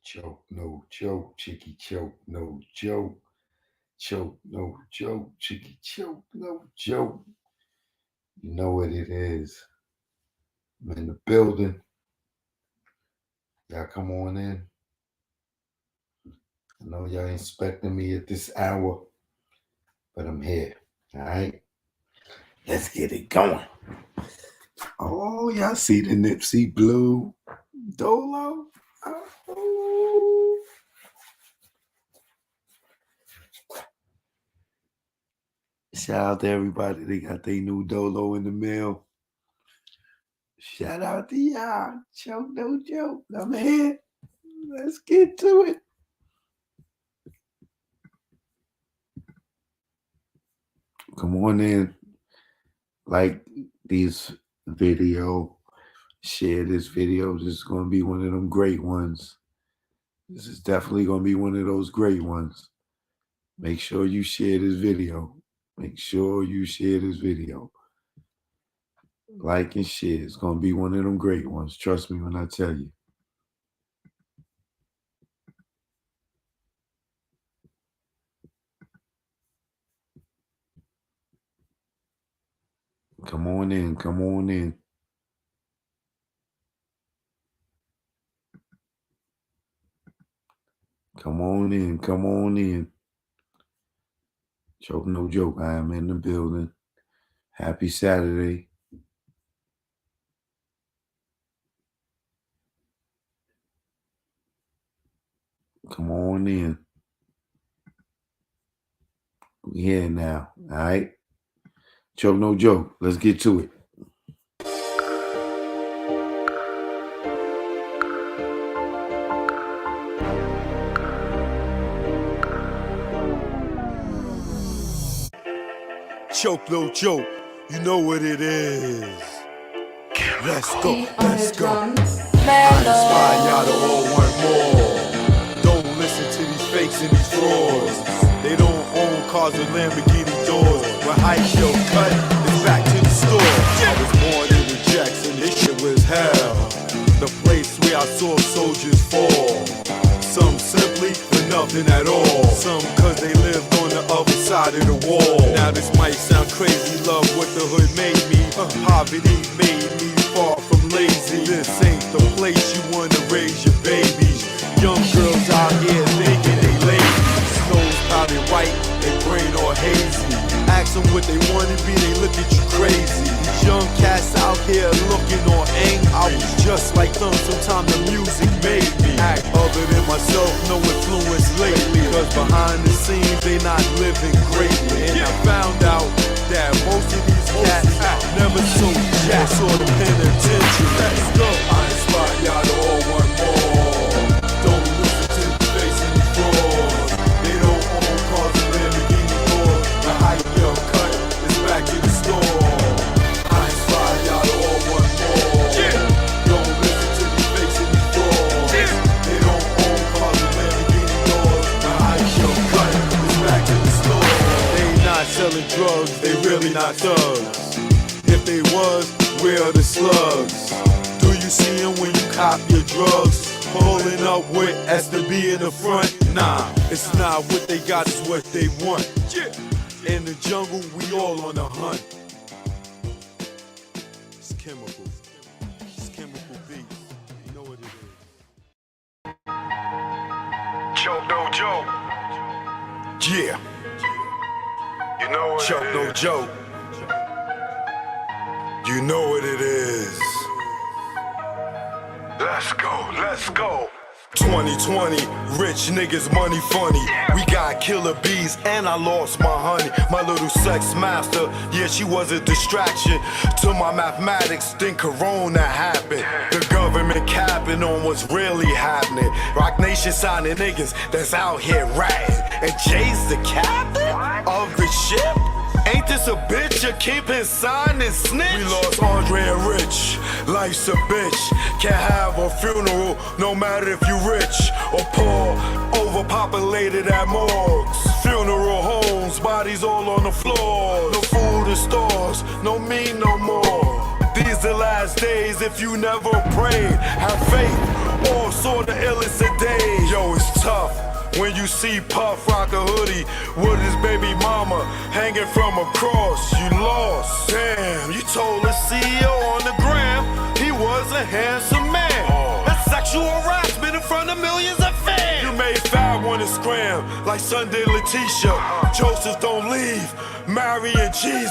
choke, no joke, chicky choke, no joke. Choke, no joke, chicky choke, no joke. You know what it is. I'm in the building. Y'all come on in. I know y'all ain't expecting me at this hour, but I'm here. All right? Let's get it going. Oh, y'all see the Nipsey Blue Dolo? Oh. Shout out to everybody. They got their new Dolo in the mail. Shout out to y'all. Choke, no joke. I'm here. Let's get to it. Come on in. Like these video. Share this video. This is going to be one of them great ones. This is definitely going to be one of those great ones. Make sure you share this video. Make sure you share this video. Like and share. It's going to be one of them great ones. Trust me when I tell you. Come on in. Come on in. Come on in. Come on in. Choke, no joke. I am in the building. Happy Saturday. Come on in. We here now. All right? Choke, no joke. Let's get to it. Choke, no joke, you know what it is. Let's go, let's go. I inspire y'all to all want more. Don't listen to these fakes and these frauds. They don't own cars with Lamborghini doors. When hype show cut, it's back to the store. I was born in the Jackson, this shit was hell. The place where I saw soldiers fall. Some simply for nothing at all. Some cause they lived on the other side of the wall. Now this might sound crazy, love what the hood made me. Poverty made me far from lazy. This ain't the place you wanna raise your babies. Young girls out here thinking they lazy. Nose powdered white, they brain all hazy. Ask them what they wanna be, they look at you crazy. These young cats out here looking all angry. I was just like them, sometimes the music made me act other than myself, no influence lately. Cause behind the scenes, they not living greatly. And I found out that most of these cats never sold jacks or the penitentiary. Let's go. I inspire y'all to all want more. Don't listen to the face and the frauds. They don't own cars and Lamborghini doors. The hype young cut is back in the store. I inspire y'all to all want more. Don't listen to the fakes and the frauds. They don't own cars and Lamborghini doors. The hype young cut is back in the store. They not selling drugs, they really not thugs. If they was, where are the slugs? Do you see them when you cop your drugs? Pulling up with S to B in the front? Nah, it's not what they got, it's what they want. In the jungle, we all on the hunt. It's chemical. It's chemical beats. You know what it is. Choke, no joke. Yeah. You know what Choke, it no is. joke. You know what it is. Let's go, let's go. 2020, rich niggas, money funny. We got killer bees and I lost my honey. My little sex master, yeah, she was a distraction to my mathematics. Then Corona happened. The government capping on what's really happening. Rock Nation signing niggas that's out here ratting. And Jay's the captain of the ship? Ain't this a bitch? You keep his sign and snitch? We lost Andre and Rich. Life's a bitch. Can't have a funeral no matter if you rich or poor. Overpopulated at morgues. Funeral homes, bodies all on the floor. No food in stores, no me no more. These the last days if you never prayed. Have faith All saw the illest of days. Yo, it's tough when you see Puff rock a hoodie with his baby mama hanging from a cross. You lost. Damn, you told the CEO on the gram he was a handsome man. That's sexual harassment in front of millions of fans. You made Fab wanna scram like Sunday Letitia. Joseph don't leave, Mary and Jesus.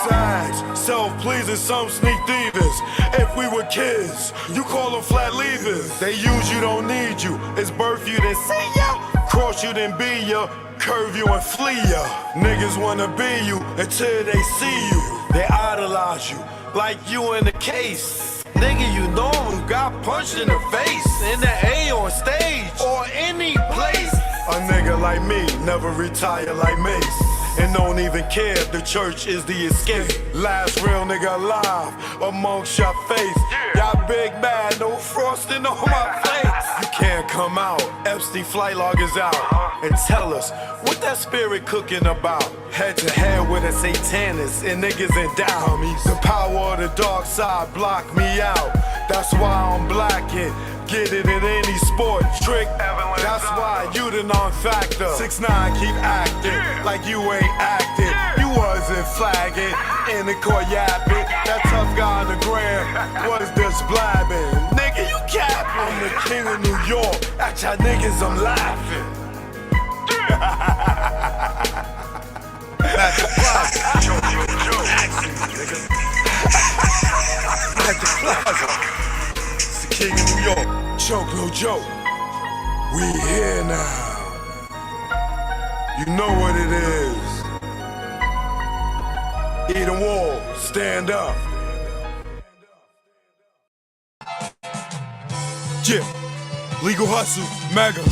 Sags, self-pleasing, some sneak thievers. If we were kids, you call them flat leavers. They use you, don't need you. It's birth you, then see ya. Cross you, then be ya. Curve you and flee ya. Niggas wanna be you until they see you. They idolize you like you in the case. Nigga, you know who got punched in the face, in the A on stage, or any place. A nigga like me never retire like Mace, and don't even care if the church is the escape. Last real nigga alive amongst your face. Y'all big mad, no frosting on my face. You can't come out, Epstein flight log is out, and tell us what that spirit cooking about. Head to head with a satanist and niggas in doubt. The power of the dark side block me out. That's why I'm blacking. Get it in any sport, trick. That's why you the non-factor. 6ix9ine keep acting like you ain't acting. You wasn't flagging in the court yapping. That tough guy on the gram was just blabbing. Nigga, you capping. I'm the king of New York. At y'all niggas, I'm laughing. At the plaza. At the plaza. It's the king of New York. Choke, no joke. We here now. You know what it is. Eat a wall, stand up. Chip, legal hustle, mega.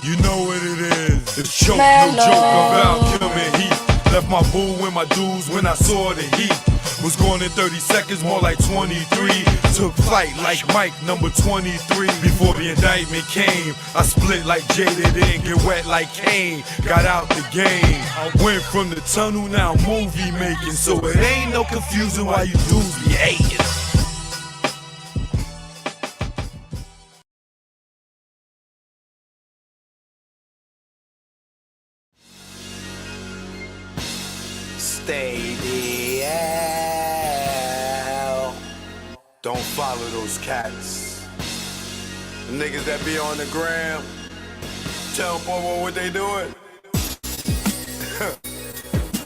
You know what it is. It's choke, no joke about killing heat. Left my boo and my dudes when I saw the heat. Was gone in 30 seconds, more like 23. Took flight like Mike, number 23. Before the indictment came, I split like Jada, didn't get wet like Kane. Got out the game. I went from the tunnel, now movie making. So it ain't no confusion why you dudes be hating. Stay the hell. Don't follow those cats. The niggas that be on the gram. Tell them what they doing.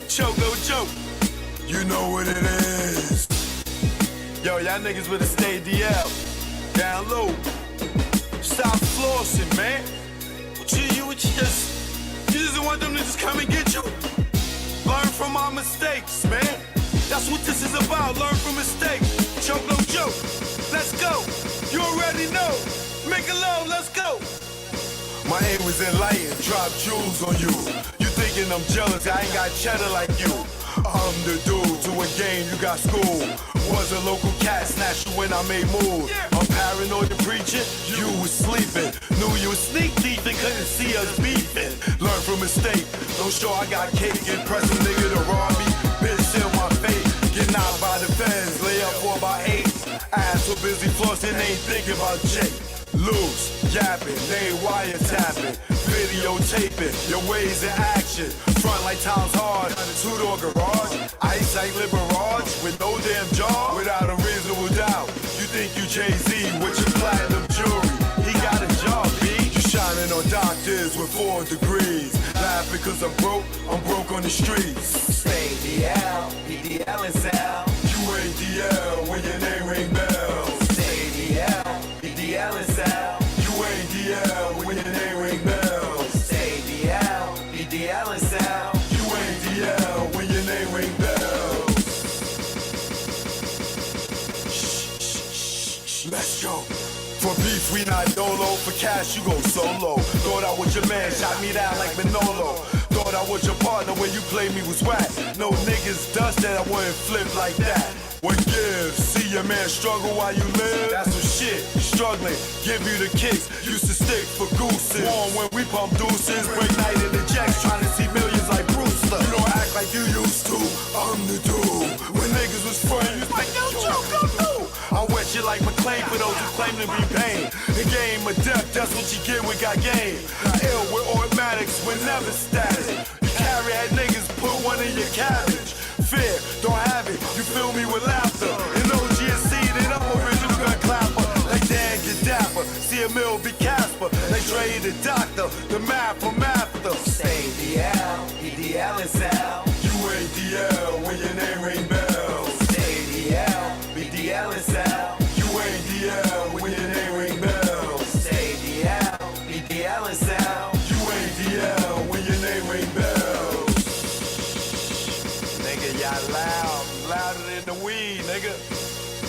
Choke, no joke. You know what it is. Yo, y'all niggas with a stay DL. Down low. Stop flossing, man. You just want them to just come and get you. Learn from our mistakes, man. That's what this is about. Learn from mistakes. Choke, no joke. Let's go. You already know. Make it low, let's go. My aim was enlightened. Drop jewels on you. You thinking I'm jealous? I ain't got cheddar like you. I'm the dude to a game, you got school. Was a local cat snatcher when I made moves. I'm paranoid and preaching, you was sleeping. Knew you was sneak thief and couldn't see us beefing. Learn from mistake, don't show I got cake. Impress a nigga to rob me, bitch in my face. Get knocked by the feds, lay up for about 8. Ass so busy flossing, ain't thinking about Jake. Loose, yapping, they wiretapping, videotaping, your ways in action. Front like times hard, two-door garage, ice like barrage, with no damn jaw, without a reasonable doubt. You think you Jay-Z with your platinum jewelry, he got a job, B. You shining on doctors with 4 degrees, laughing cause I'm broke on the streets. Stay DL, PDL and Sal. You ain't DL when your name ring bells. Stay DL, PDL and Sal. You ain't DL when your name ring bells. Stay DL, PDL and Sal. You ain't DL when your name ring bells. Shh, let's go. For beef, we not dolo. For cash, you go solo. Thought I was your man, shot me down like Manolo. Thought I was your partner when you played me was whack. No niggas dust that I wouldn't flip like that. What gives? See your man struggle while you live? That's some shit. Struggling, give you the kicks. Used to stick for gooses. Warm when we pump deuces. Break night in the jacks, trying to see millions like Brewster. You don't act like like you used to. I'm the dude. When niggas was frontin', you was like, yo, Joe, go through. I wet you like McLean for those who claim to be pain. The game of death, that's what you get with got game. Ill with automatics, we're never static. You carry head niggas, put one in your cabbage. Fear, don't have it, you fill me with laughter. And OGSC, then I'm original gun clapper. Like Dan Gaddafi, see a mill be Casper. Like Dre the doctor, the math from after. Say DL, BDL is L. You ain't DL when your name ring bells. Say DL, BDL is L. You ain't DL when your name ring bells. Say DL, BDL is L. You ain't DL when your name ring bells. Nigga, y'all loud, louder than the weed, nigga.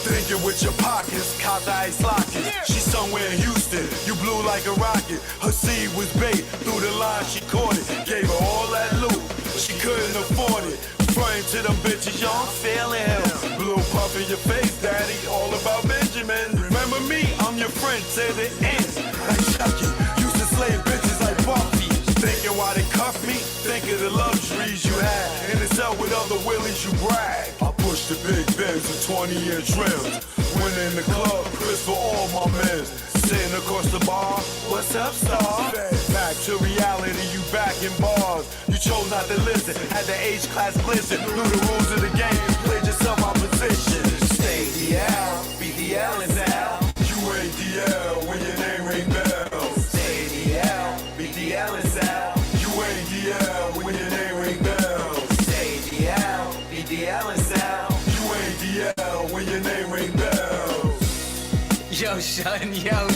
Thinking with your pockets, cop the ice locket. She somewhere in Houston, you blew like a rocket. Her seed was bait, through the line she caught it. Gave her all that loot, she couldn't afford it. Frontin' to them bitches, yo, I'm feeling him. Blue puff in your face, daddy, all about Benjamin. Remember me, I'm your friend to the end. Like Chucky, used to slay bitches like Buffy. Thinking why they cuff me, think of the luxuries you had. In the cell with other willies, you brag. I push the big Benz with 20-inch rims. Went in the club, Chris for all my men. Sitting across the bar, what's up, star? Back to reality, you back in bars. You chose not to listen, had the H-class glisten. Knew the rules of the game, played yourself out position. Say DL, BDL is L. You ain't DL when your name ring bells. Say DL, BDL is L. You ain't DL when your name ring bells. Say DL, BDL is L. You ain't DL when your name ring bells. Yo, son, yo.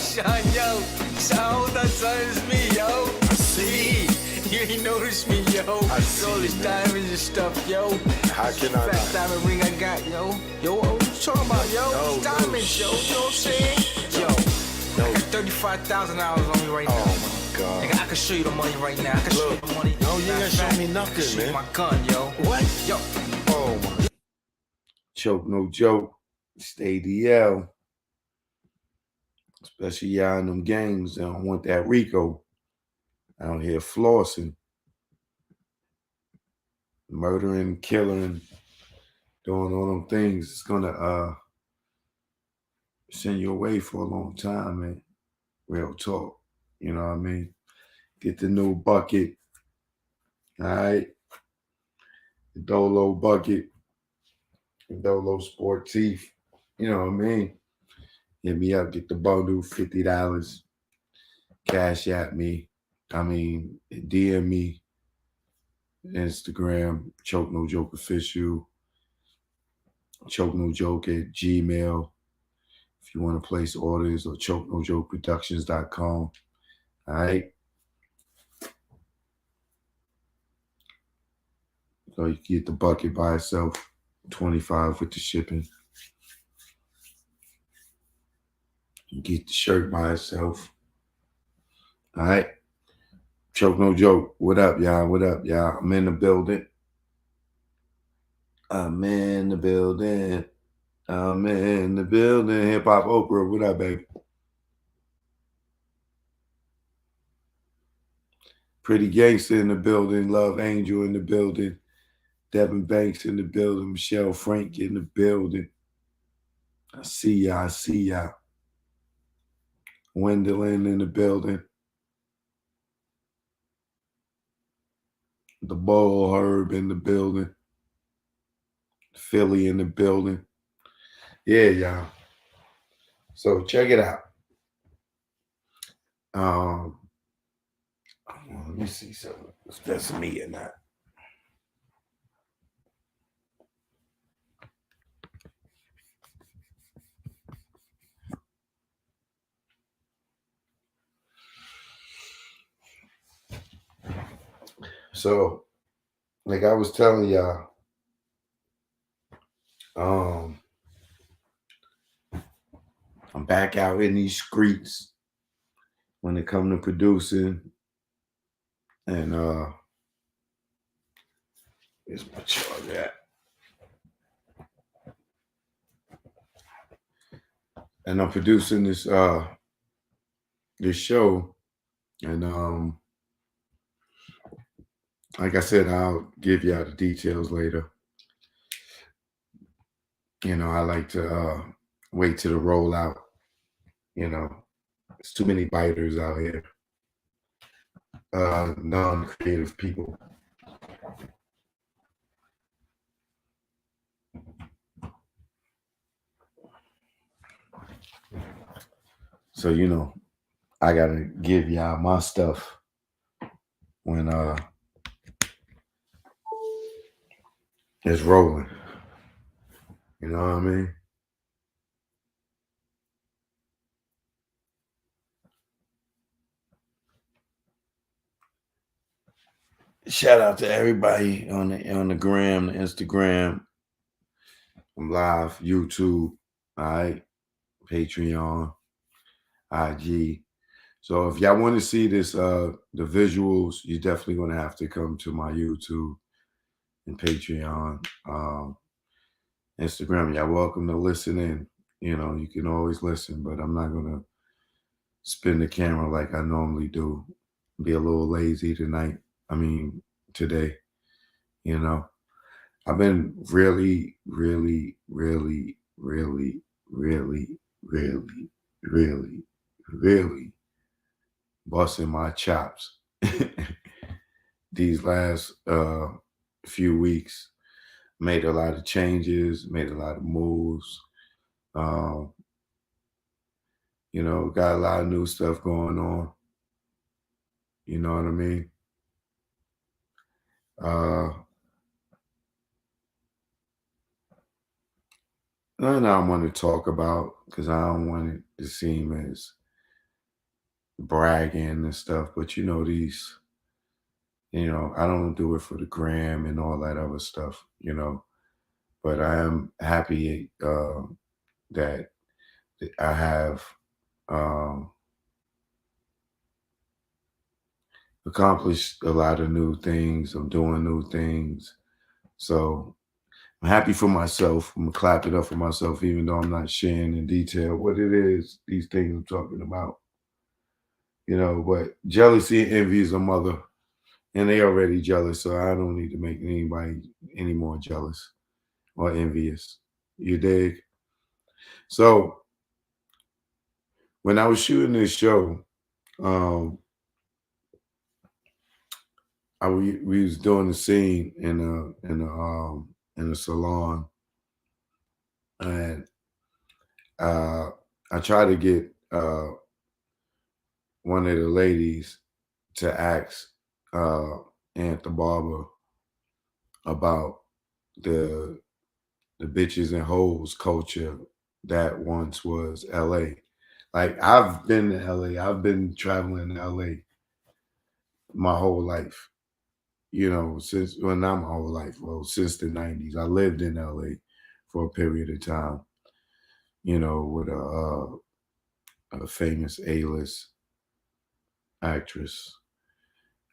Son, that son is me, yo. I see. You ain't noticed me, yo. I see, All these man. diamonds and stuff, yo. How can I Fat not? diamond ring I got, yo. Yo, what you talking about, yo? No, These diamonds, yo. You know what I'm saying? Yo, No. I got $35,000 on me right now. Oh my God. Nigga, I can show you the money right now. I can show you the money. No, you ain't Matter of gonna show fact, me nothing, I can show you man. my gun, yo. What? Yo, Oh my. Choke no joke. Stay DL. Especially y'all in them gangs. They don't want that Rico out here flossing, murdering, killing, doing all them things. It's gonna send you away for a long time, man. Real talk. You know what I mean? Get the new bucket. All right. The Dolo bucket. The Dolo Sportif. You know what I mean? Hit me up, get the bundle, $50. Cash at me. DM me. Instagram, Choke No Joke Official. Choke No Joke at Gmail. If you want to place orders, or ChokeNoJokeProductions.com. All right. So you can get the bucket by itself, $25 with the shipping. You get the shirt by itself. All right. Choke No Joke. What up, y'all? What up, y'all? I'm in the building. I'm in the building. I'm in the building. Hip Hop Oprah. What up, baby? Pretty Gangster in the building. Love Angel in the building. Devin Banks in the building. Michelle Frank in the building. I see y'all. I see y'all. Wendellin in the building. The Bull Herb in the building. Philly in the building. Yeah, y'all. So check it out. Let me see something. If that's me or not. So, like I was telling y'all, I'm back out in these streets when it comes to producing, and here's my charge at. And I'm producing this this show, and like I said, I'll give y'all the details later. I like to wait till the rollout. There's too many biters out here, non-creative people. So I gotta give y'all my stuff when it's rolling. You know what I mean? Shout out to everybody on the gram, the Instagram. I'm live, YouTube, all right, Patreon, IG. So if y'all want to see this, the visuals, you're definitely gonna have to come to my YouTube and Patreon. Instagram, y'all welcome to listen in. You can always listen, but I'm not gonna spin the camera like I normally do. Be a little lazy tonight. Today. I've been really, really, really, really, really, really, really, really busting my chops these last few weeks. Made a lot of changes, made a lot of moves. Um, got a lot of new stuff going on. You know what I mean? Nothing I want to talk about because I don't want it to seem as bragging and stuff. But these, I don't do it for the gram and all that other stuff. But I am happy that I have um, accomplished a lot of new things. I'm doing new things. So I'm happy for myself. I'm gonna clap it up for myself, even though I'm not sharing in detail what it is, these things I'm talking about. But jealousy and envy is a mother, and they already jealous, so I don't need to make anybody any more jealous or envious. You dig? So when I was shooting this show, um, we was doing the scene in a salon, and I tried to get one of the ladies to ask Aunt the barber about the bitches and hoes culture that once was LA. Like I've been to LA. I've been traveling to LA my whole life. Since not my whole life. Well, since the 90s. I lived in LA for a period of time, with a famous A-list actress.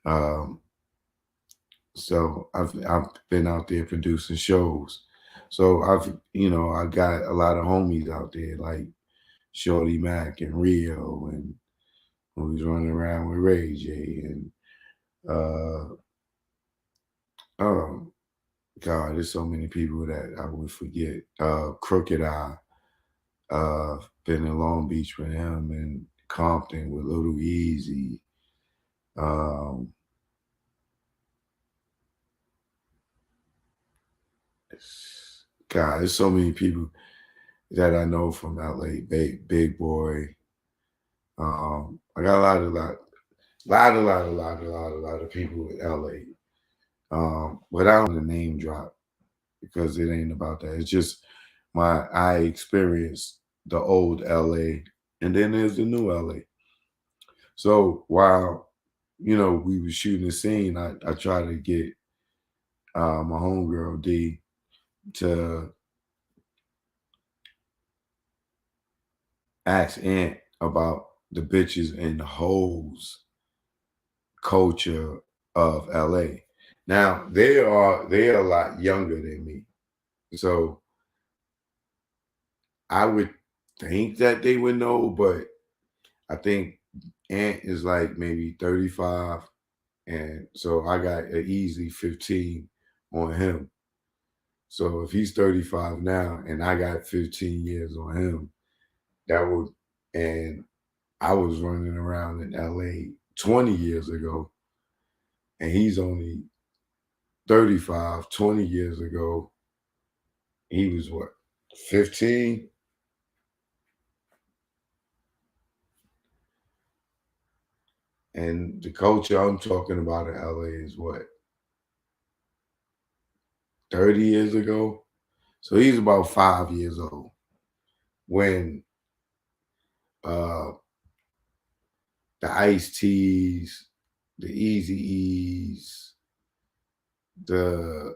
Um, so I've been out there producing shows. So I got a lot of homies out there like Shorty Mac and Rio, and we was running around with Ray J and oh God, there's so many people that I would forget. Crooked Eye, been in Long Beach with him and Compton with Little Easy. Um, God, there's so many people that I know from LA. Big Boy. I got a lot of people in LA. But I don't want to name drop because it ain't about that. It's just I experienced the old LA, and then there's the new LA. So while we were shooting the scene, I tried to get my homegirl D to ask Aunt about the bitches and the hoes culture of LA. Now they are a lot younger than me. So I would think that they would know, but I think Aunt is like maybe 35 And so I got an easy 15 on him. So if he's 35 now and I got 15 years on him, that would, and I was running around in LA 20 years ago, and he's only 35, 20 years ago. He was what, 15? And the culture I'm talking about in LA is what, 30 years ago? So he's about 5 years old when uh, the Ice Teas, the Easy E's, the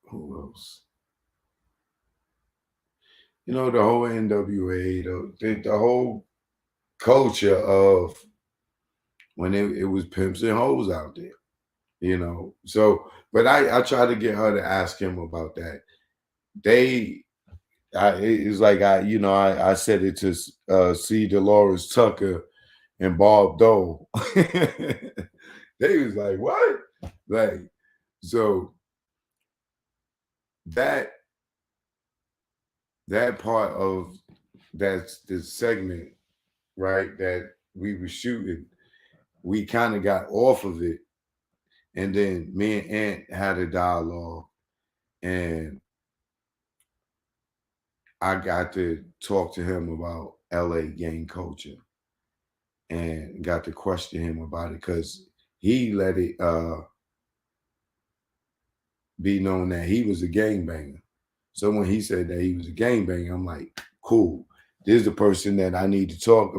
who else? You know, the whole NWA, the whole culture of when it was pimps and hoes out there, you know. So, but I tried to get her to ask him about that. It's like I said it to C. Dolores Tucker and Bob Dole. They was like, what? Like, so that part of that's the segment, right, that we were shooting, we kind of got off of it. And then me and Ant had a dialogue, and I got to talk to him about LA gang culture and got to question him about it because he let it be known that he was a gangbanger. So when he said that he was a gangbanger, I'm like, cool. This is the person that I need to talk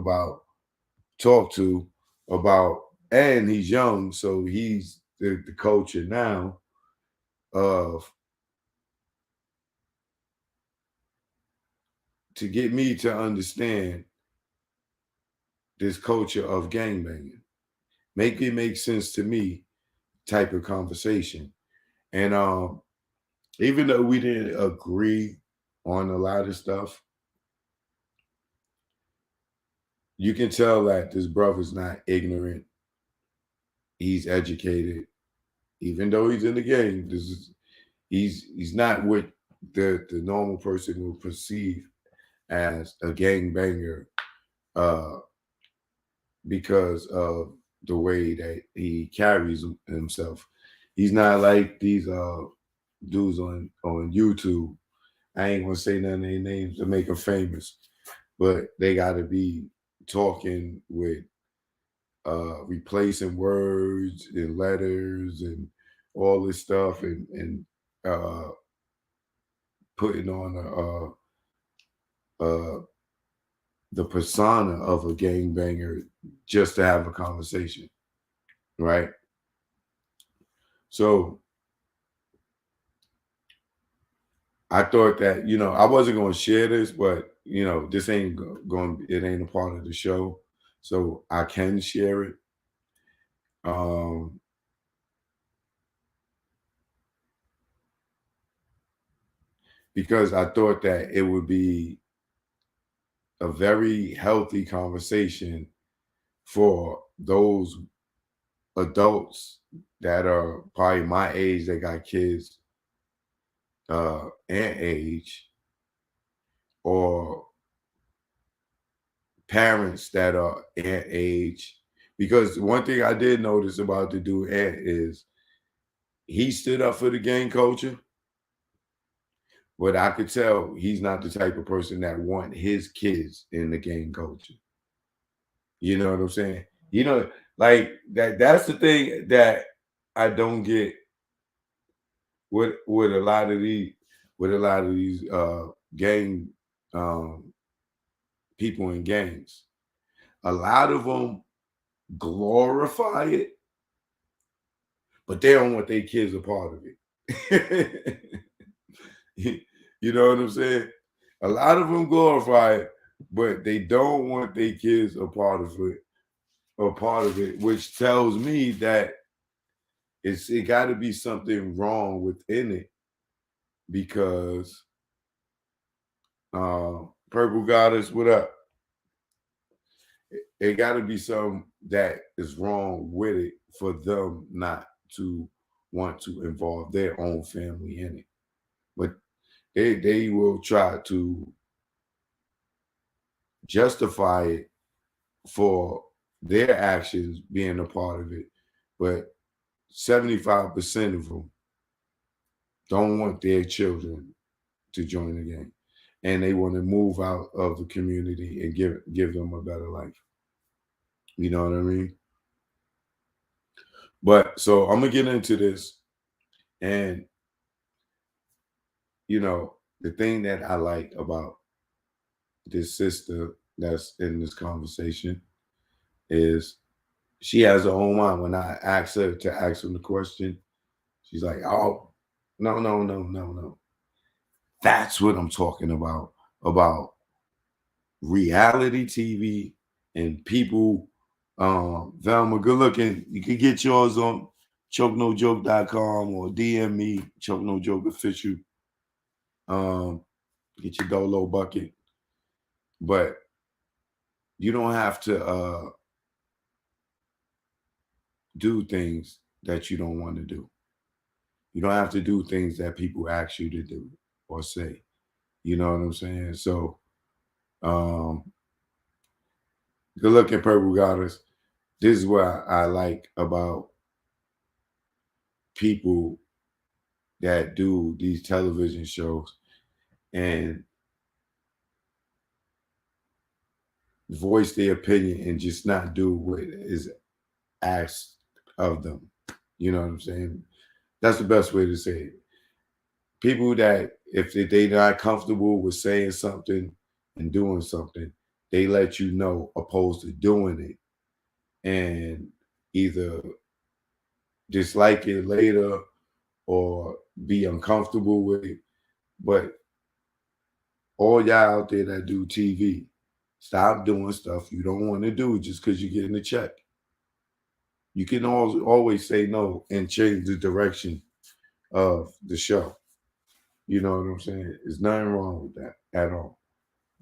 to about, and he's young, so he's the culture now of to get me to understand this culture of gangbanging. Make it make sense to me type of conversation. And even though we didn't agree on a lot of stuff, you can tell that this brother's not ignorant. He's educated, even though he's in the game. He's not what the normal person will perceive as a gangbanger because of the way that he carries himself. He's not like these dudes on YouTube. I ain't gonna say none of their names to make them famous, but they got to be talking with replacing words and letters and all this stuff and uh, putting on the persona of a gangbanger just to have a conversation, right? So I thought that I wasn't going to share this, but this ain't going. It ain't a part of the show, so I can share it. Because I thought that it would be a very healthy conversation for those adults that are probably my age that got kids and age, or parents that are at age. Because one thing I did notice about the dude Ant is he stood up for the gang culture, but I could tell he's not the type of person that want his kids in the gang culture. You know what I'm saying? Like that's the thing that I don't get with a lot of these gang people in gangs. A lot of them glorify it, but they don't want their kids a part of it. You know what I'm saying? A lot of them glorify it, but they don't want their kids a part of it, which tells me that it got to be something wrong within it, because Purple Goddess, what up? it got to be something that is wrong with it for them not to want to involve their own family in it. But they will try to justify it for their actions being a part of it. But 75% of them don't want their children to join the gang. And they want to move out of the community and give them a better life. You know what I mean? But so I'm gonna get into this, and the thing that I like about this sister that's in this conversation is she has her own mind. When I ask her to ask him the question, she's like, "Oh, no, no, no, no, no." That's what I'm talking about reality TV and people. Velma, good looking. You can get yours on chokenojoke.com or DM me, Choke No Joke Official. Get your Dolo bucket. But you don't have to do things that you don't want to do. You don't have to do things that people ask you to do or say. You know what I'm saying? So, good looking Purple Goddess. This is what I like about people that do these television shows and voice their opinion and just not do what is asked of them. You know what I'm saying? That's the best way to say it. People that if they're not comfortable with saying something and doing something, they let you know opposed to doing it and either dislike it later or be uncomfortable with it. But all y'all out there that do TV, stop doing stuff you don't want to do just because you're getting a check. You can always say no and change the direction of the show. You know what I'm saying? There's nothing wrong with that at all.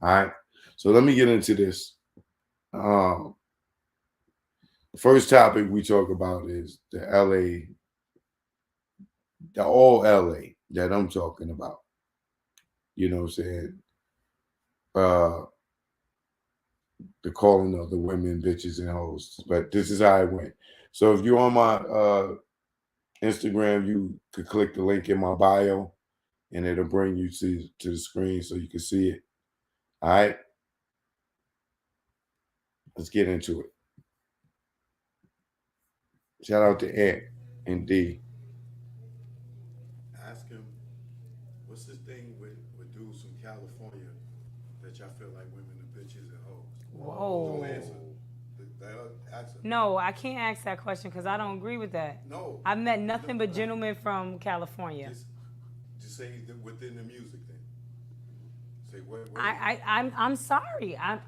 All right. So let me get into this. The first topic we talk about is the LA, the all LA that I'm talking about. You know what I'm saying? Uh, the calling of the women bitches and hoes. But this is how it went. So if you're on my Instagram, you could click the link in my bio and it'll bring you to the screen so you can see it. All right. Let's get into it. Shout out to Ant and D. Ask him, what's this thing with dudes from California that y'all feel like women are bitches and hoes? Whoa. Don't answer. Ask him. No, I can't ask that question because I don't agree with that. No. I've met nothing but gentlemen from California. Just say within the music thing. Say what? I'm sorry. I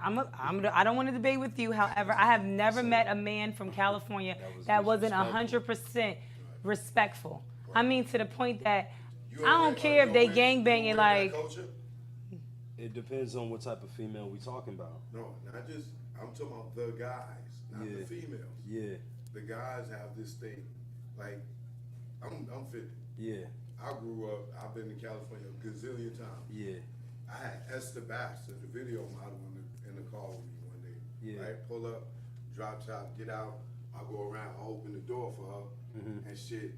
don't want to debate with you. However, I have never met a man from California that wasn't 100% respectful. I mean, to the point that I don't care if they gangbanging like. It depends on what type of female we talking about. No, not just. I'm talking about the guys, not the females. Yeah. The guys have this thing, like I'm 50. Yeah. I grew up. I've been in California a gazillion times. Yeah. I had Esther Bass, the video model, in the car with me one day. Yeah. Right, pull up, drop top, get out. I go around, I open the door for her and shit.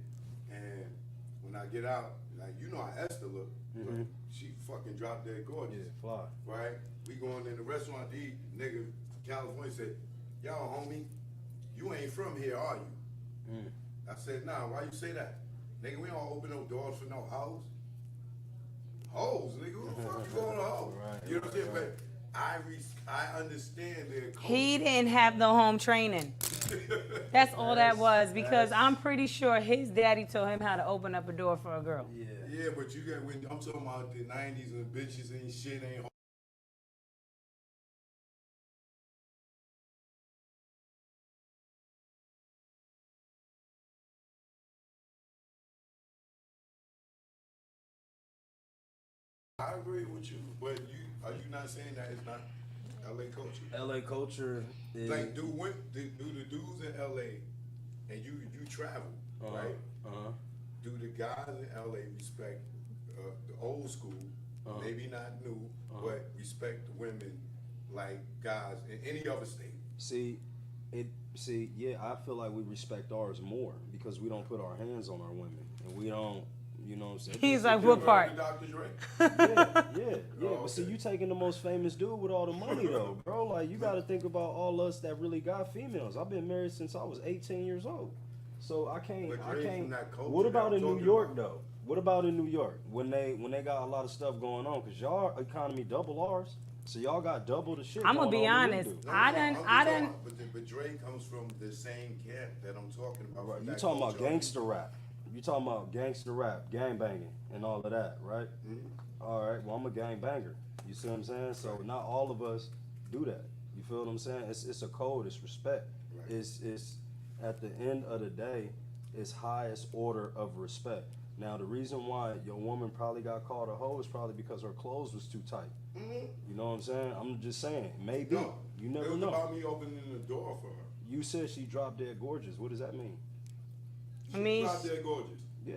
And when I get out, like how Esther look, but she fucking drop dead gorgeous. Yeah, fly. Right? We going in the restaurant to eat. Nigga from California said, "Yo, homie, you ain't from here, are you?" I said, "Nah, why you say that? Nigga, we don't open no doors for no hoes. Hoes, nigga, who the fuck you going to hoes?" Right, You know what I'm saying? But I understand their culture. He didn't have no home training. That's all that was, because I'm pretty sure his daddy told him how to open up a door for a girl. Yeah, but you got, when I'm talking about the 90s and bitches ain't shit, ain't I agree with you, but are you not saying that it's not? LA culture. LA culture is Like, do the dudes in LA, and you travel, right? Do the guys in LA respect the old school, maybe not new, but respect the women like guys in any other state? yeah, I feel like we respect ours more because we don't put our hands on our women and we don't, you know what I'm saying? He's like, what part? Dr. Dre? Yeah. Oh, But see, okay. you taking the most famous dude with all the money though, bro. Like you got to think about all us that really got females. I've been married since I was 18 years old, so I can't. But Dre's from that culture What about that in I'm New talking York about. though? What about in New York when they got a lot of stuff going on? Cause y'all economy double ours, so y'all got double the shit. I'm gonna going be on than we honest. do. I done. But Dre comes from the same camp that I'm talking about. Right. from You that talking about culture. gangster rap. You talking about gangster rap, gang banging, and all of that, right? All right. Well, I'm a gang banger. You see what I'm saying? So not all of us do that. You feel what I'm saying? It's a code. It's respect. Right. It's at the end of the day, it's highest order of respect. Now the reason why your woman probably got called a hoe is probably because her clothes was too tight. You know what I'm saying? I'm just saying. Maybe. No, You it never was know. about me opening the door for her. You said she dropped dead gorgeous. What does that mean? I mean, She's out there gorgeous. Yeah,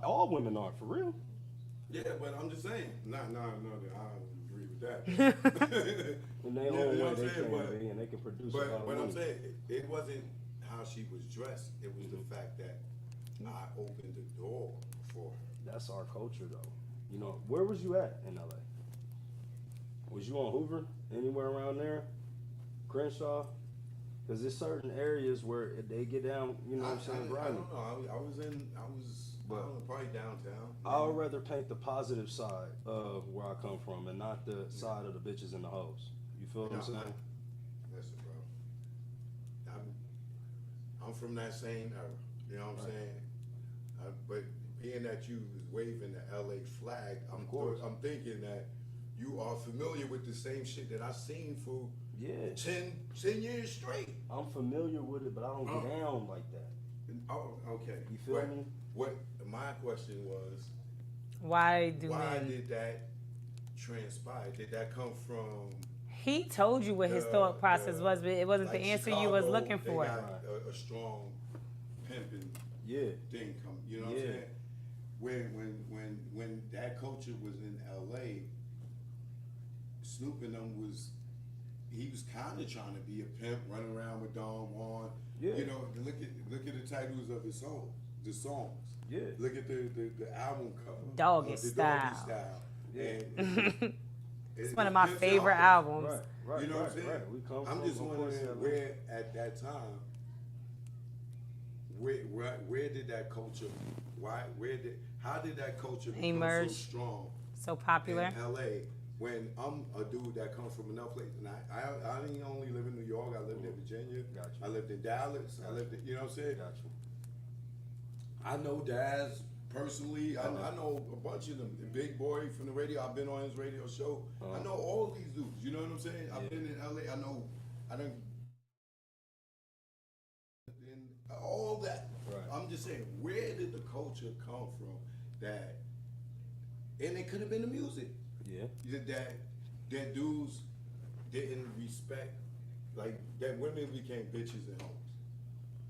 all women are for real. Yeah, but I'm just saying. No, I don't agree with that. In their You know own what way, I'm they saying? can be, and they can produce a lot But of what I'm money. saying, it wasn't how she was dressed. It was the fact that I opened the door for her. That's our culture, though. You know, where was you at in LA? Was you on Hoover? Anywhere around there? Crenshaw? Because there's certain areas where they get down, you know what I'm saying, I grimy. don't know. I was I don't know, probably downtown. I would rather paint the positive side of where I come from and not the side of the bitches and the hoes. You feel what I'm saying? Listen, bro. I'm from that same era. You know what I'm saying? But being that you was waving the LA flag, I'm thinking that you are familiar with the same shit that I seen for Yeah. 10 years straight. I'm familiar with it, but I don't get down like that. Oh, okay. You feel me? What my question was, why why men? did that transpire? Did that come from He told you what his thought process was, but it wasn't like the answer you was Chicago, looking they for. got a strong pimping Yeah. thing come. You know what I'm Yeah. saying? When that culture was in LA, Snoop and them he was kind of trying to be a pimp, running around with Don Juan. Yeah. You know, look at the titles of the songs. Yeah. Look at the album cover. Doggy the Style. Doggy Style. Yeah. And It's one of my Pimp favorite Out. albums. Right. You know what I'm saying? Right. We come I'm from, just of course, wondering LA. where at that time, where did that culture, how did that culture become Emerge. so strong So popular. in LA when I'm a dude that comes from another place? And I didn't only live in New York, I lived in Virginia, Gotcha. I lived in Dallas, I lived in, you know what I'm saying? Got you. I know Daz personally. I know a bunch of them. The Big Boy from the radio. I've been on his radio show. I know all these dudes. You know what I'm saying? I've been in LA. I don't. All that. Right. I'm just saying, where did the culture come from that? And it could have been the music. Yeah. That dudes didn't respect, like that women became bitches and hoes.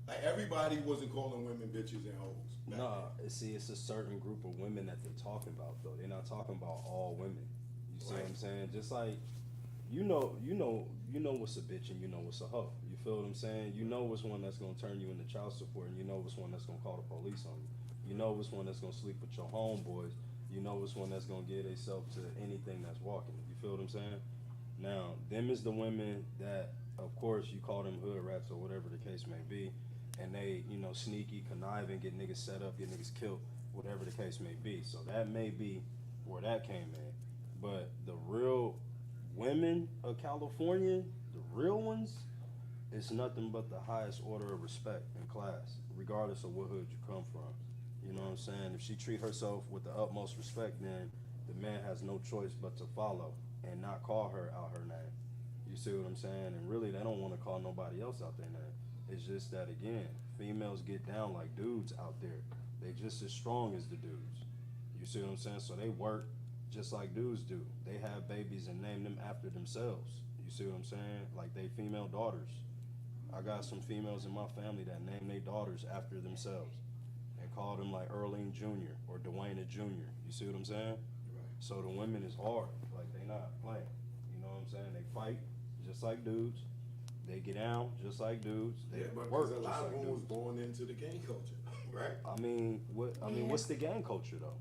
Like everybody wasn't calling women bitches and hoes. back Nah, then. see, it's a certain group of women that they're talking about, though. They're not talking about all women. You see what I'm saying? Just like, you know what's a bitch and you know what's a hoe. You feel what I'm saying? You know what's one that's gonna turn you into child support, and you know what's one that's gonna call the police on you. You know what's one that's gonna sleep with your homeboys. You know what's one that's gonna give themselves to anything that's walking. You feel what I'm saying? Now, them is the women that, of course, you call them hood rats or whatever the case may be, and they, sneaky, conniving, get niggas set up, get niggas killed, whatever the case may be. So that may be where that came in. But the real women of California, the real ones, it's nothing but the highest order of respect and class, regardless of what hood you come from. You know what I'm saying? If she treat herself with the utmost respect, then the man has no choice but to follow and not call her out her name. You see what I'm saying? And really, they don't want to call nobody else out their name. It's just that, again, females get down like dudes out there. They just as strong as the dudes. You see what I'm saying? So they work just like dudes do. They have babies and name them after themselves. You You see what I'm saying? Like they female daughters. I got some females in my family that name their daughters after themselves and call them like Earlene Jr. or Dwayne Jr. You see what I'm saying? So the women is hard. Like they not playing. You know what I'm saying? They fight just like dudes. They get down just like dudes. They but work a just lot of like them was dudes. born into the gang culture, right? I mean, what's the gang culture though?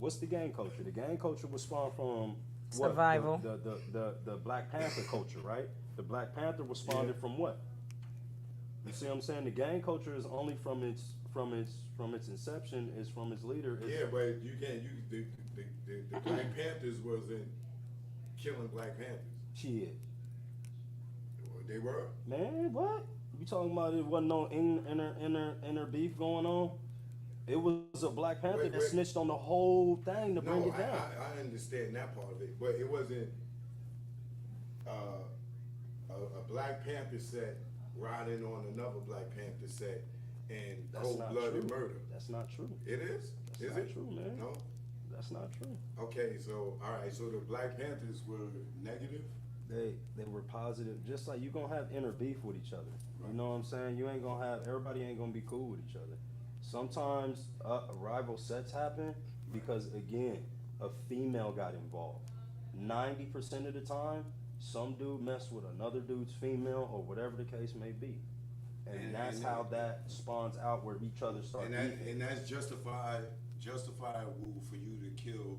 What's the gang culture? The gang culture was spawned from what? Survival. The Black Panther culture, right? The Black Panther was spawned from what? You see what I'm saying? The gang culture is only from its inception, is from its leader. Yeah, but you can't. The Black Panthers wasn't killing Black Panthers. Shit. They were. Man, what? You talking about it wasn't no inner beef going on? It was a Black Panther that snitched on the whole thing to bring it down. I understand that part of it, but it wasn't a Black Panther set riding on another Black Panther set and cold-blooded murder. That's not true. It is? That's not true, man. No? That's not true. Okay, so, all right, so the Black Panthers were negative? They were positive, just like you gonna have inner beef with each other. You know what I'm saying? You ain't gonna have, everybody ain't gonna be cool with each other. Sometimes rival sets happen because, again, a female got involved. 90% of the time, some dude messed with another dude's female or whatever the case may be. And that's how that spawns out where each other start beefing. And that's justifiable for you to kill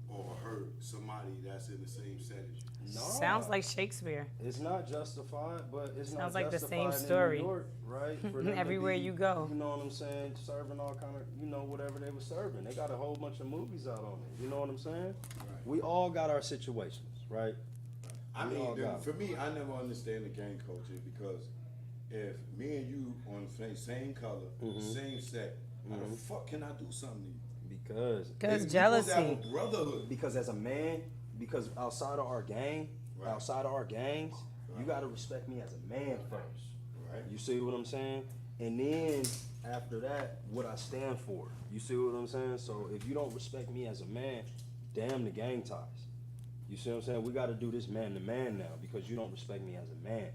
or hurt somebody that's in the same set as you. No, Sounds like Shakespeare. it's not justified, but it's Sounds not like the same justified story. in New York, right? For them to Everywhere be, you go. You know what I'm saying? Serving all kind of, whatever they were serving. They got a whole bunch of movies out on it. You know what I'm saying? Right. We all got our situations, right? I We all mean, got for me, I never understand the gang culture because if me and you on the same color, same set, how the fuck can I do something to you? Because Because We supposed to have jealousy. a brotherhood. because as a man, because outside of our gang, Right. outside of our gangs, you Right. gotta respect me as a man first. Right. You see what I'm saying? And then after that, what I stand for. You see what I'm saying? So if you don't respect me as a man, damn the gang ties. You see what I'm saying? We gotta do this man to man now because you don't respect me as a man.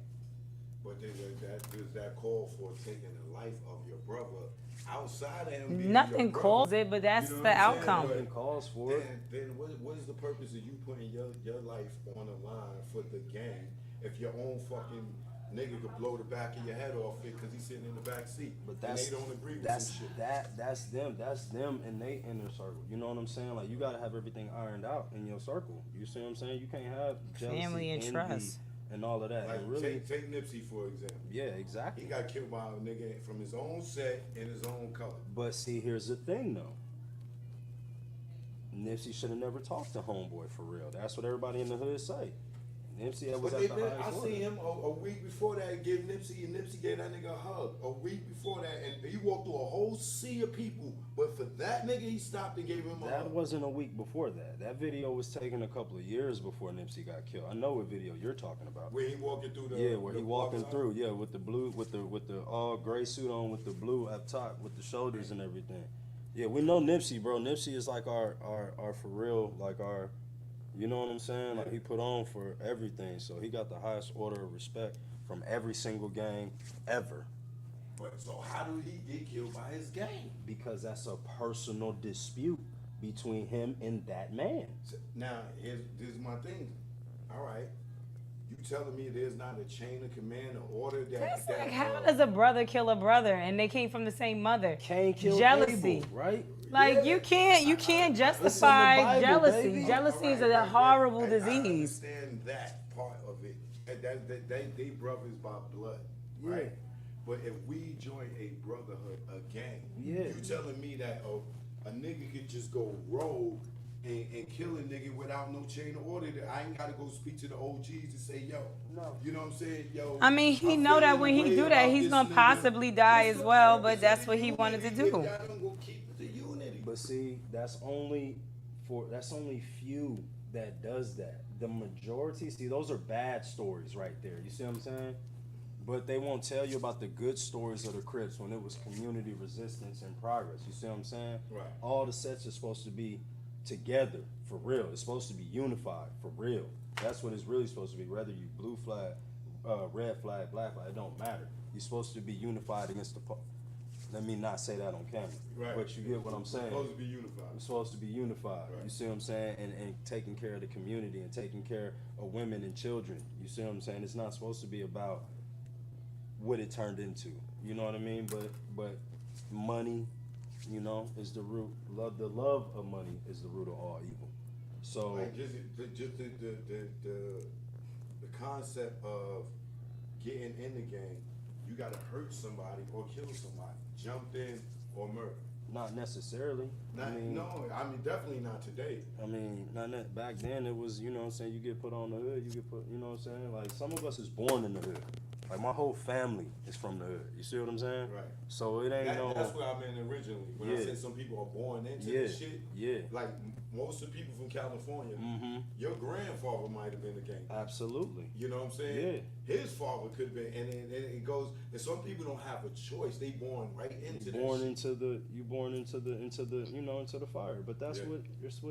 But does that call for taking the life of your brother outside of him being Nothing your brother? calls it, but that's You know the what I'm saying? outcome. Nothing calls for it. Then what is the purpose of you putting your life on the line for the gang if your own fucking nigga could blow the back of your head off it because he's sitting in the back seat But that's and they don't agree with that's some shit? that's them and they inner circle. You know what I'm saying? Like you gotta have everything ironed out in your circle. You see what I'm saying? You can't have jealousy, Family and envy, trust. and all of that. Like and really, take Nipsey for example. yeah, exactly. He got killed by a nigga from his own set in his own color. But see, here's the thing though. Nipsey should have never talked to Homeboy for real. That's what everybody in the hood say. Nipsey was But at the highest I order. seen him a week before that give Nipsey, and Nipsey gave that nigga a hug. A week before that, and he walked through a whole sea of people. But for that nigga, he stopped and gave him a That hug. wasn't a week before that. That video was taken a couple of years before Nipsey got killed. I know what video you're talking about. Where he walking through the Where the he walking outside? through, with the blue, with the all gray suit on, with the blue up top, with the shoulders and everything. Yeah, we know Nipsey, bro. Nipsey is like our for real, like our, you know what I'm saying? Like he put on for everything, so he got the highest order of respect from every single gang ever. But so how did he get killed by his gang? Because that's a personal dispute between him and that man. Now here's my thing. All right, you telling me there's not a chain of command or order that? That's like, how does a brother kill a brother and they came from the same mother? Cain killed Jealousy. Abel, right? Like you can't justify Bible, jealousy. baby. Jealousy is All a right, horrible I disease. understand that part of it. They brothers by blood, Yeah. right? But if we join a brotherhood, a gang, Yeah. you telling me that a nigga could just go rogue and kill a nigga without no chain of order? That I ain't gotta go speak to the OGs and say, yo, No. you know what I'm saying, yo. I mean, he I'm know that feeling when a he way do that, about he's this gonna nigga. possibly die What's as the well, purpose but of that's the what he wanted to unity do. if y'all don't go keep the unity? But see, that's only few that does that. The majority, see, those are bad stories right there. You see what I'm saying? But they won't tell you about the good stories of the Crips when it was community resistance and progress. You see what I'm saying? Right. All the sets are supposed to be together for real. It's supposed to be unified for real. That's what it's really supposed to be. Whether you blue flag, red flag, black flag, it don't matter. You're supposed to be unified against the. Let me not say that on camera. Right. But you get what I'm saying. Supposed to be unified. We're supposed to be unified. Right. You see what I'm saying? And taking care of the community and taking care of women and children. You see what I'm saying? It's not supposed to be about what it turned into. You know what I mean? But money, you know, is the root. The love of money is the root of all evil. So Like just the concept of getting in the game, you gotta hurt somebody or kill somebody, jump in or murder. not necessarily. Not, I mean definitely not today. I mean, not that back then it was, you know what I'm saying, you get put on the hood, you get put, you know what I'm saying? Like some of us is born in the hood. Like my whole family is from the hood. You see what I'm saying? Right. So it ain't That's what I meant originally. When I Yeah. said some people are born into Yeah, this shit. yeah. Like most of the people from California, Mm-hmm. your grandfather might have been a gangster. Absolutely. You know what I'm saying? His father could have been, and it goes. And some people don't have a choice; they born right into You that born shit. into the you know into the fire. But that's Yeah. what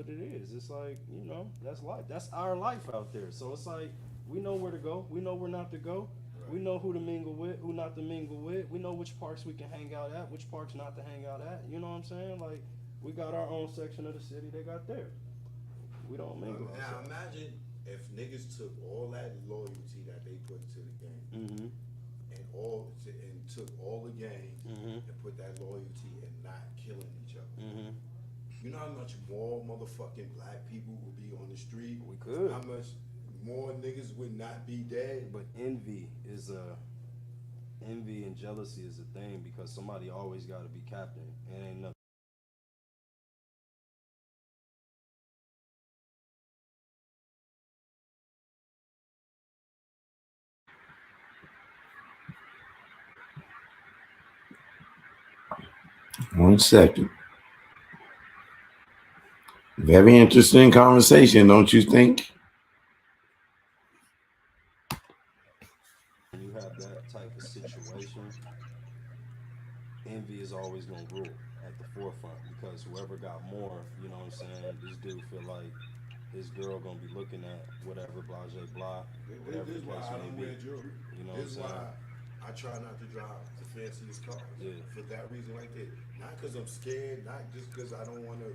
it is. It's like, you know, that's life. That's our life out there. So it's like we know where to go. We know where not to go. Right. We know who to mingle with, who not to mingle with. We know which parks we can hang out at, which parks not to hang out at. You know what I'm saying? Like we got our own section of the city. They got theirs. We don't mingle. Now imagine if niggas took all that loyalty that they put to the game Mm-hmm. and took all the game Mhm. and put that loyalty in not killing each other. Mm-hmm. You know how much more motherfucking black people would be on the street? We could. How much more niggas would not be dead? But envy and jealousy is a thing because somebody always got to be captain. It ain't nothing. One second. Very interesting conversation, don't you think? When you have that type of situation, envy is always gonna rule at the forefront because whoever got more, you know what I'm saying, this dude feel like his girl gonna be looking at whatever blase blah, whatever This the is why case I may don't be. wear jewelry. You know This is what I'm why saying? I try not to drive the fanciest cars. Yeah. For that reason right there. Not because I'm scared, not just because I don't want to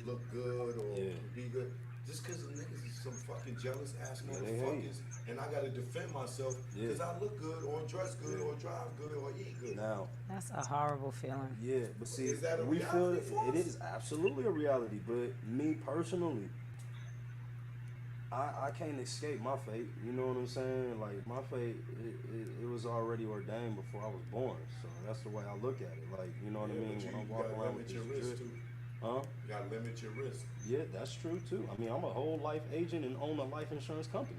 look good or Yeah. be good. Just because the niggas is some fucking jealous ass Yeah, they hate motherfuckers. And I got to defend myself Yeah. because I look good or dress good or drive good or eat good. Now, That's a horrible feeling. yeah, but see, Is that a we feel reality for it us? is absolutely a reality. But me personally, I can't escape my fate. You know what I'm saying? Like my fate, it was already ordained before I was born. So that's the way I look at it. Like you know what I Yeah, mean? but When I you walk gotta around limit with your this risk drip, too. huh? You got to limit your risk. Yeah, that's true too. I mean, I'm a whole life agent and own a life insurance company.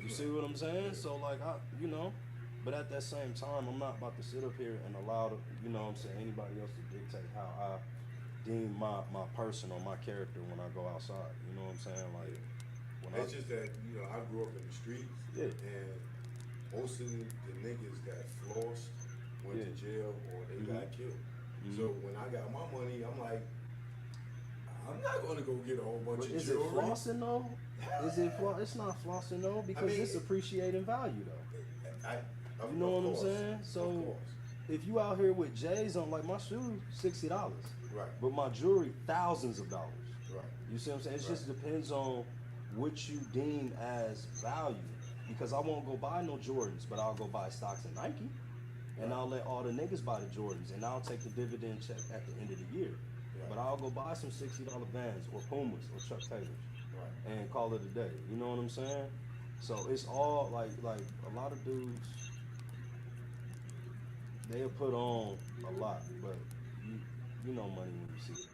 You see what I'm saying? So like you know, but at that same time, I'm not about to sit up here and allow you know what I'm saying, anybody else to dictate how I deem my person or my character when I go outside. You know what I'm saying? Like when It's just that, I grew up in the streets, Yeah. and most of the niggas that flossed went to jail or they got killed. So when I got my money, I'm like, I'm not gonna go get a whole bunch But of is it jewelry. flossing though? Is it It's not flossing though because mean, it's appreciating value though. Of You know what I'm course, saying? of So course. if you out here with J's on, like my shoes, $60, Right. but my jewelry thousands of dollars. Right. You see what I'm saying? It Right. just depends on what you deem as value. Because I won't go buy no Jordans, but I'll go buy stocks in Nike, and I'll let all the niggas buy the Jordans, and I'll take the dividend check at the end of the year. Right. But I'll go buy some $60 Vans or Pumas or Chuck Taylors Right. and call it a day. You know what I'm saying? So it's all like a lot of dudes, they'll put on a lot, but you know money when you see it.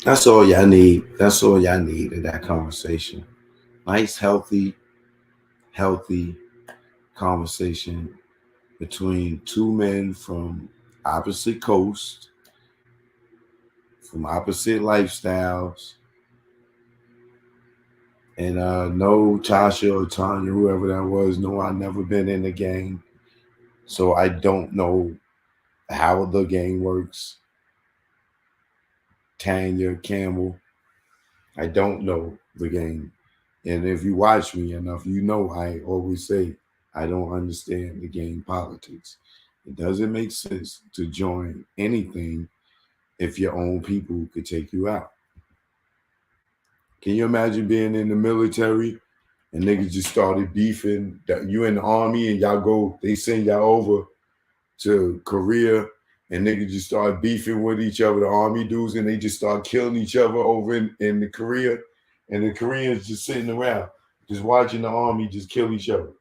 That's all y'all need. That's all y'all need in that conversation. Nice, healthy conversation between two men from opposite coasts, from opposite lifestyles, And no, Tasha or Tanya, whoever that was, no, I've never been in the gang. So I don't know how the game works. Tanya, Campbell, I don't know the game. And if you watch me enough, you know I always say I don't understand the game politics. It doesn't make sense to join anything if your own people could take you out. Can you imagine being in the military and niggas just started beefing? That you in the army and y'all go, they send y'all over to Korea and niggas just start beefing with each other, the army dudes, and they just start killing each other over in the Korea, and the Koreans just sitting around, just watching the army just kill each other.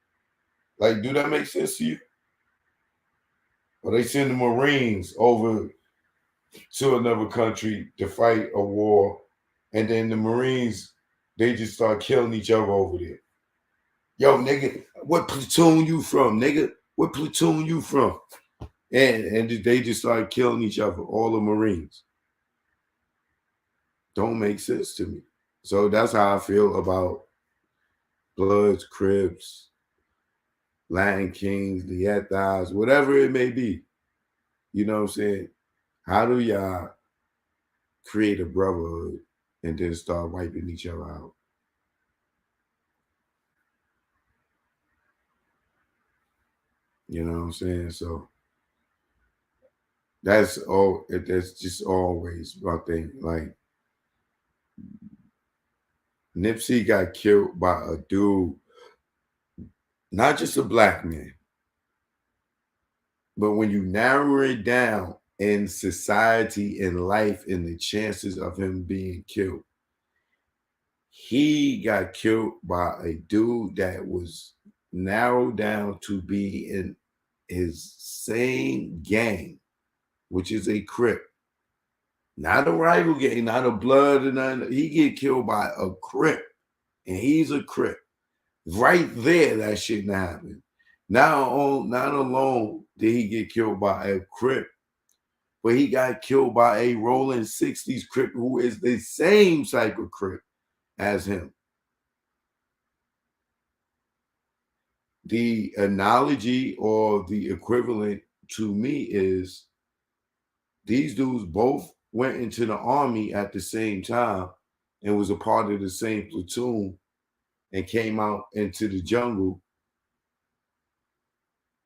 Like, do that make sense to you? Or they send the Marines over to another country to fight a war, and then the Marines, they just start killing each other over there. Yo, nigga, what platoon you from, nigga? What platoon you from? And they just started killing each other, all the Marines. Don't make sense to me. So that's how I feel about Bloods, Crips, Latin Kings, the Ethos, whatever it may be. You know what I'm saying? How do y'all create a brotherhood and then start wiping each other out? You know what I'm saying? So that's all. That's just always my thing. Like Nipsey got killed by a dude, not just a black man, but when you narrow it down in society and life and the chances of him being killed, he got killed by a dude that was narrowed down to be in his same gang, which is a Crip. Not a rival gang, not a blood, and none. He get killed by a Crip, and he's a Crip. Right there, that shouldn't happen. Not alone did he get killed by a Crip, but he got killed by a rolling 60s Crip who is the same type of Crip as him. The analogy or the equivalent to me is these dudes both went into the army at the same time and was a part of the same platoon and came out into the jungle,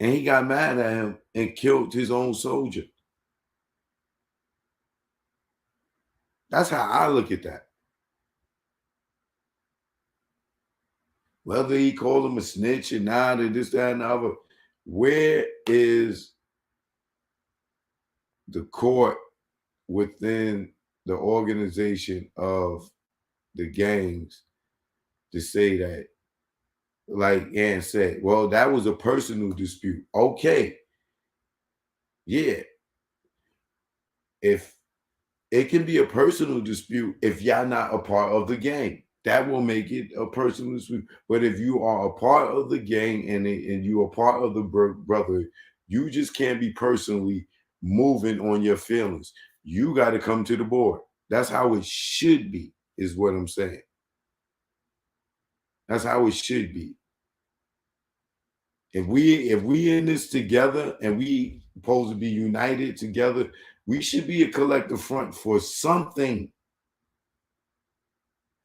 and he got mad at him and killed his own soldier. That's how I look at that. Whether he called him a snitch or not, or this, that, and the other, where is the court within the organization of the gangs to say that, like Ann said, well, that was a personal dispute. Okay. Yeah. If it can be a personal dispute if y'all not a part of the gang. That will make it a personal dispute. But if you are a part of the gang and you are part of the brother, you just can't be personally moving on your feelings. You got to come to the board. That's how it should be, is what I'm saying. That's how it should be. If we in this together and we supposed to be united together, we should be a collective front for something.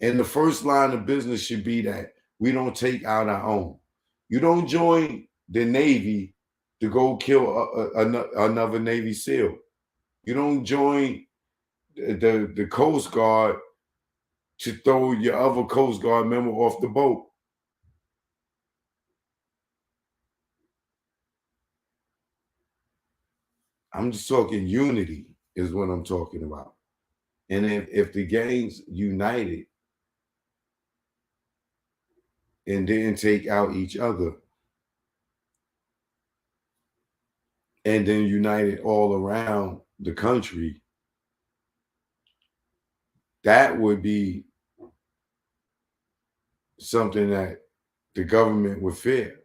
And the first line of business should be that we don't take out our own. You don't join the Navy to go kill another Navy SEAL. You don't join the Coast Guard to throw your other Coast Guard member off the boat. I'm just talking unity is what I'm talking about. And if the gangs united and didn't take out each other and then united all around the country, that would be something that the government would fear.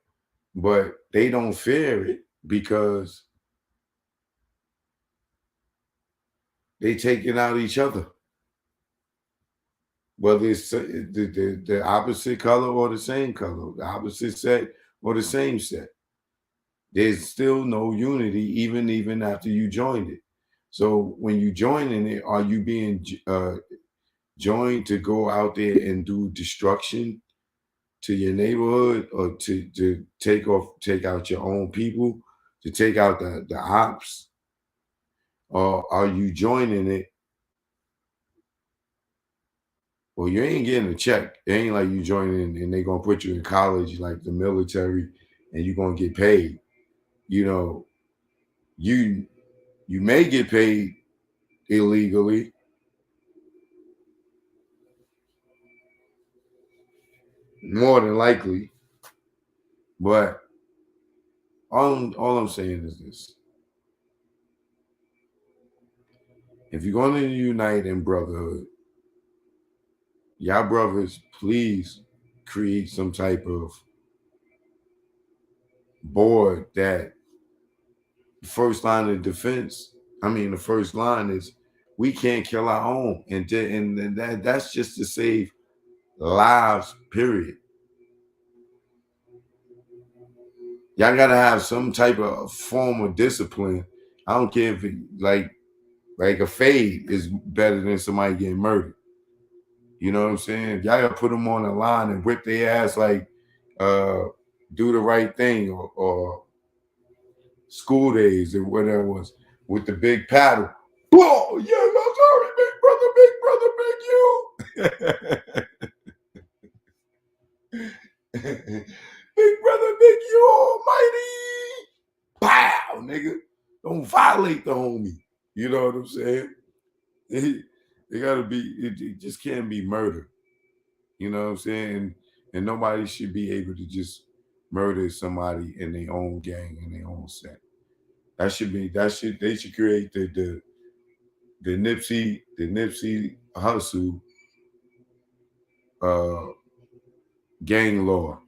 But they don't fear it because they taking out each other. whether it's the opposite color or the same color, the opposite set or the same set. There's still no unity, even after you joined it. So when you join in it, are you being joined to go out there and do destruction to your neighborhood, or to take out your own people, to take out the ops? Or are you joining it? Well, you ain't getting a check. It ain't like you joining and they're gonna put you in college like the military and you're gonna get paid. You know, you may get paid illegally. More than likely. But all I'm saying is this. If you're going to unite in brotherhood, y'all brothers, please create some type of board that the first line of defense, the first line is we can't kill our own. And that's just to save lives, period. Y'all gotta have some type of form of discipline. I don't care if it like a fade is better than somebody getting murdered. You know what I'm saying? Y'all gotta put them on the line and whip their ass like do the right thing, or school days or whatever it was, with the big paddle. Whoa, yeah, I'm sorry, big brother, big you. Big brother, big you almighty. Pow, nigga. Don't violate the homie. You know what I'm saying? It gotta be, it just can't be murder. You know what I'm saying? And nobody should be able to just murder somebody in their own gang, in their own set. They should create the Nipsey Hustle gang law.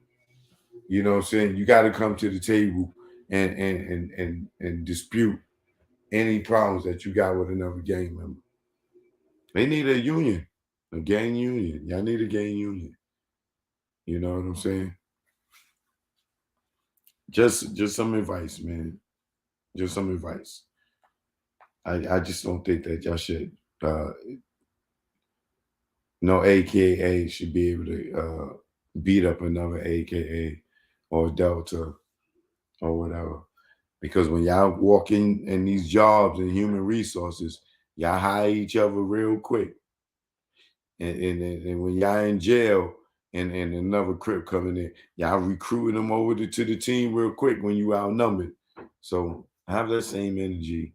You know what I'm saying? You got to come to the table and dispute any problems that you got with another gang member. They need a union, a gang union. Y'all need a gang union. You know what I'm saying? Just some advice, man. Just some advice. I just don't think that y'all should. No AKA should be able to beat up another AKA or Delta or whatever. Because when y'all walk in these jobs and human resources, y'all hire each other real quick. And when y'all in jail and another crip coming in, y'all recruiting them over to the team real quick when you outnumbered. So have that same energy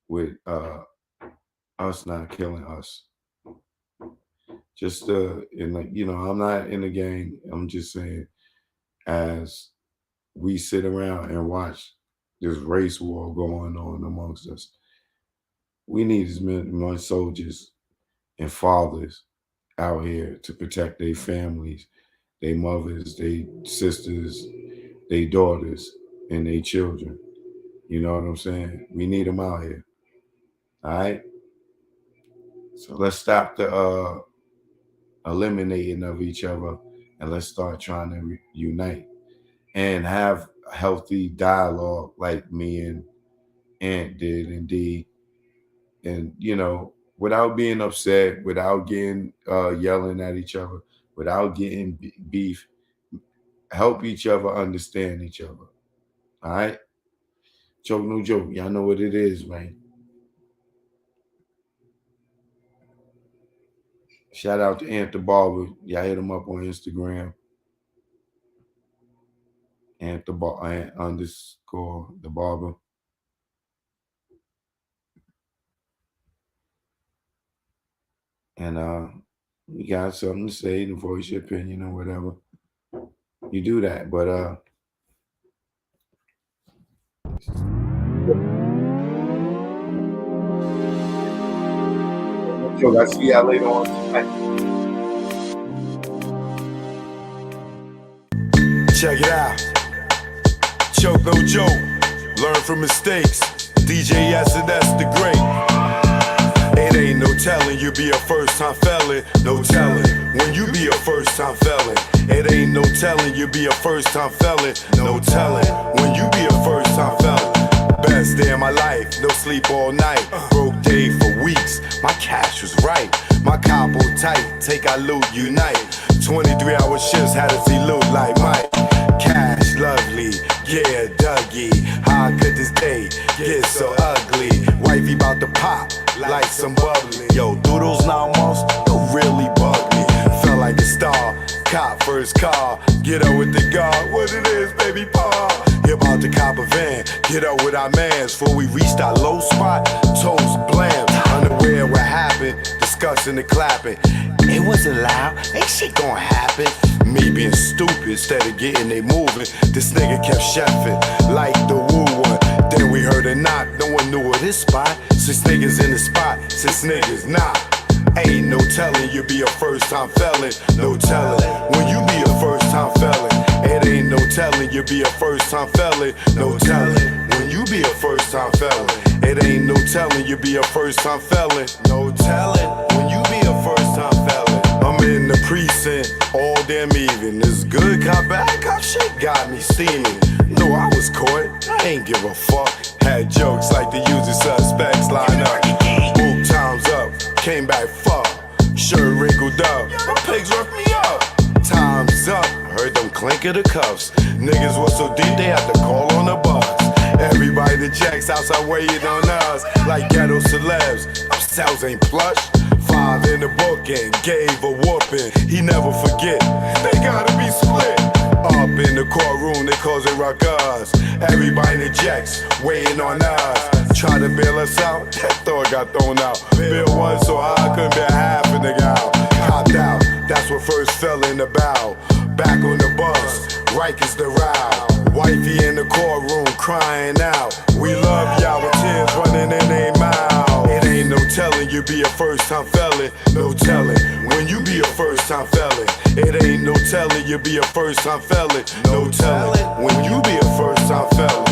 with us not killing us. Just and like, you know, I'm not in the gang. I'm just saying, as we sit around and watch this race war going on amongst us, we need as many soldiers and fathers out here to protect their families, their mothers, their sisters, their daughters, and their children. You know what I'm saying? We need them out here. All right? So let's stop the eliminating of each other, and let's start trying to unite and have healthy dialogue like me and Ant did and D. And, you know, without being upset, without getting yelling at each other, without getting beef, help each other understand each other. All right? Joke, no joke. Y'all know what it is, man. Shout out to Ant the Barber. Y'all hit him up on Instagram. Ant underscore the Barber. And you got something to say to voice your opinion or whatever, you do that. But I see y'all later on tonight. Check it out. Choke no joke. Learn from mistakes. DJ S&S the great. It ain't no telling you be a first time felon. No telling when you be a first time felon. It ain't no telling you be a first time felon. No telling when you be a first time felon. Best day of my life, no sleep all night. Broke day for weeks, my cash was right. My capo tight, take our loot, unite. 23-hour shifts had to see loot like Mike. Cash lovely, yeah, Dougie. How could this day get so ugly? Wifey bout to pop like some bubbly. Yo, through those 9 months, you really bugged me. Felt like a star, cop first car. Get up with the guard, what it is, baby paw. He about to cop a van, get up with our mans. Before we reached our low spot, toes blam. Unaware what happened, discussing and clapping. It wasn't loud, ain't shit gonna happen. Me being stupid instead of getting they moving. This nigga kept chefing like the woo one. Then we heard a knock, no one knew of his spot. 6 niggas in the spot, 6 niggas not. Ain't no telling you be a first time felon. No telling when you be a first time felon. It ain't no telling you be a first time felon. No telling when you be a first time felon. It ain't no telling you be a first time felon. No telling when you be a first time felon. I'm in the precinct all damn evening. This good cop, bad cop shit got me steaming. No, I was caught, I ain't give a fuck. Had jokes like the usual suspects line up. Book times up, came back fuck. Shirt wrinkled up, my pigs roughed me up. Time's up, heard them clink of the cuffs. Niggas was so deep they had to call on the bus. Everybody that checks outside waiting on us like ghetto celebs. Our cells ain't plush. 5 in the book and gave a whooping. He never forget, they gotta be split. Up in the courtroom, they cause it ruckus. Everybody in the jacks waiting on us. Try to bail us out, that thought got thrown out. Bill one so high, I couldn't bear half a nigga out. Copped out, that's what first fell in the bow. Back on the bus, Rikers the row. Wifey in the courtroom crying out. We love y'all with tears running in their mouth. It ain't no telling you be a first time felon. No telling when you be a first time felon. It ain't no telling you be a first time felon. No telling when you be a first time felon.